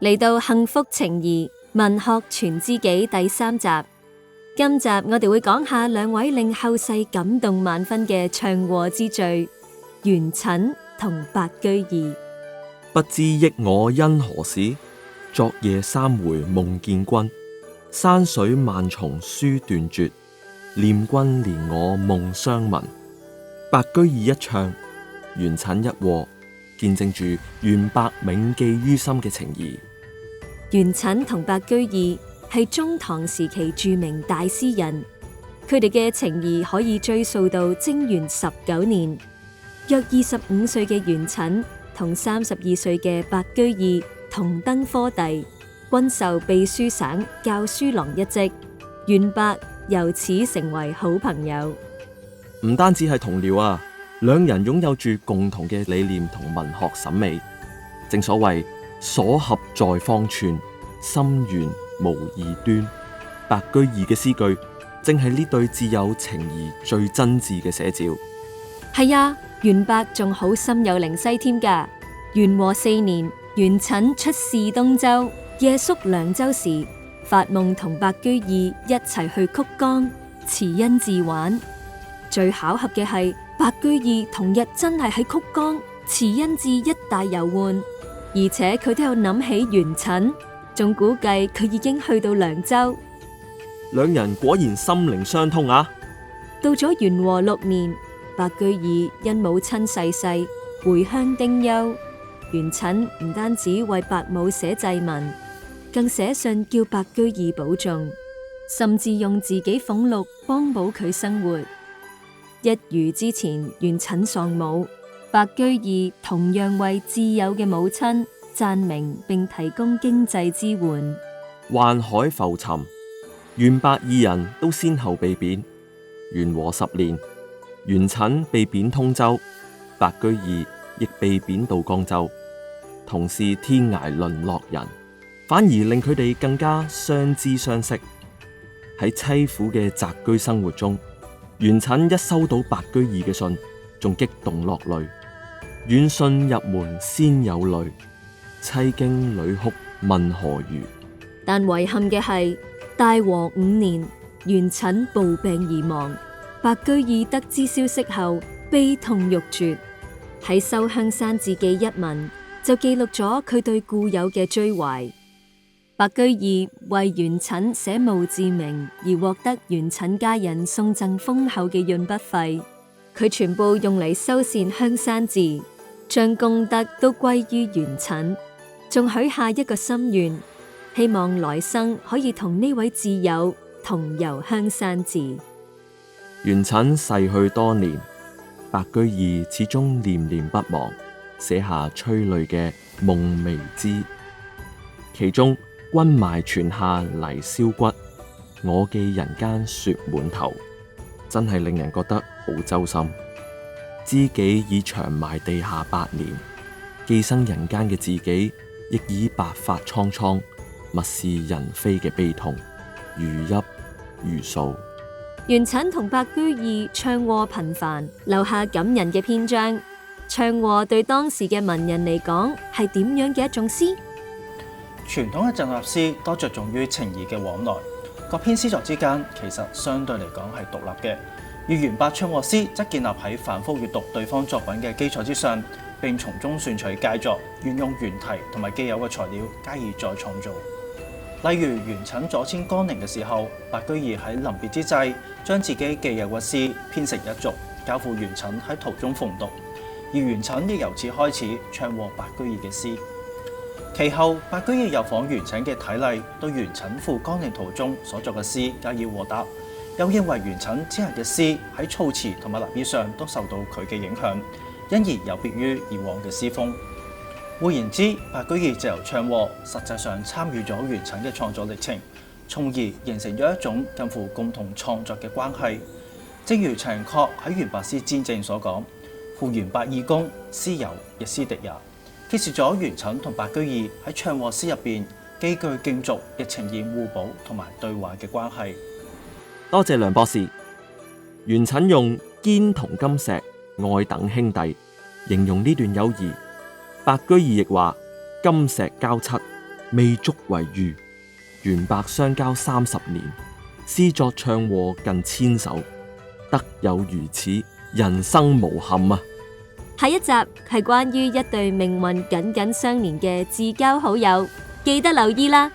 嚟到幸福情誼文學全知己第3集，今集我哋會講下兩位令後世感動萬分嘅唱和之最，元稹同白居易。不知憶我因何事，昨夜三回夢見君。山水萬重書斷絕，念君連我夢相聞。白居易一唱，元稹一和，見證住元白銘記於心嘅情誼。元稹同白居易係中唐時期著名大詩人，佢哋嘅情誼可以追溯到貞元19年。約25歲嘅元稹同32歲嘅白居易同登科第，均受秘書省校書郎一職，元白由此成為好朋友。唔單止係同僚啊，兩人擁有住共同嘅理念同文學審美。正所謂所合在方寸，心圓無二端。白居易嘅詩句正係呢對摯友情誼最真摯嘅寫照。係啊，元白仲好心有靈犀添㗎。元和4年，元稹出使東州，夜宿涼州時，發夢同白居易一齊去曲江、慈恩寺玩。最巧合嘅係，白居易同日真係喺曲江、慈恩寺一帶遊玩，而且佢都有諗起元稹，仲估計佢已經去到涼州。兩人果然心靈相通啊！到咗元和6年，白居易因母親逝世回鄉丁憂，元稹唔單止為白母寫祭文，更寫信叫白居易保重，甚至用自己俸祿幫補佢生活。一如之前元稹喪母，白居易同樣為摯友嘅母親讚名並提供經濟支援。宦海浮沉，元白二人都先後被貶。元和10年，元稹被貶通州，白居易亦被貶到江州，同是天涯淪落人，反而令佢哋更加相知相識。喺淒苦嘅宅居生活中，元稹一收到白居易嘅信，仲激動落淚。遠信入門先有淚，凄經女哭問何如。但遺憾嘅係，大和5年，元稹暴病而亡。白居易得知消息後，悲痛欲絕。喺《收香山志記》一文，就記錄咗佢對故友嘅追懷。白居易為元稹寫墓誌銘而獲得元稹家人送贈豐厚嘅潤筆費，佢全部用嚟修繕香山寺，將功德都歸於元稹，仲許下一個心願，希望來生可以同呢位摯友同遊香山寺。元稹逝去多年，白居易始終念念不忘，寫下催淚嘅《夢微之》，其中君埋泉下泥燒骨，我寄人間雪滿頭，真係令人覺得好揪心。知己已長埋地下8年，寄生人間嘅自己亦已白髮蒼蒼，物是人非嘅悲痛，如泣如訴。元稹同白居易唱和頻繁，留下感人嘅篇章。唱和對當時嘅文人嚟講係點樣嘅一種詩？傳統嘅贈納詩多着重於情誼嘅往來，各篇詩作之間其實相對嚟講係獨立嘅。而元白唱和詩則建立喺反覆閱讀對方作品嘅基礎之上，並從中選取佳作，沿用原題同埋既有嘅材料加以再創造。例如元稹左遷江寧嘅時候，白居易喺臨別之際，將自己既有嘅詩編成一續，交付元稹喺途中奉讀，而元稹亦由此開始唱和白居易嘅詩。其後，白居易又仿元稹嘅體例，對元稹赴江寧途中所作嘅詩加以和答，又認為元稹之後嘅詩喺措辭同埋立意上都受到佢嘅影響，因而有別於以往嘅詩風。換言之，白居易藉由唱和，實際上參與咗元稹嘅創作歷程，從而形成咗一種近乎共同創作嘅關係。正如陳寅恪喺《元白詩戰證》所講：夫元白二公，詩友亦詩敵也，揭示咗元稹同白居易喺唱和詩入邊既具競逐，亦呈現互補同埋對話嘅關係。多謝梁博士。元稹用堅同金石，愛等兄弟形容呢段友誼。白居易亦話金石交七，未足為喻。袁白相交30年，詩作唱和近1000首，得有如此，人生無憾啊！下一集係關於一對命運緊緊相連嘅至交好友，記得留意啦。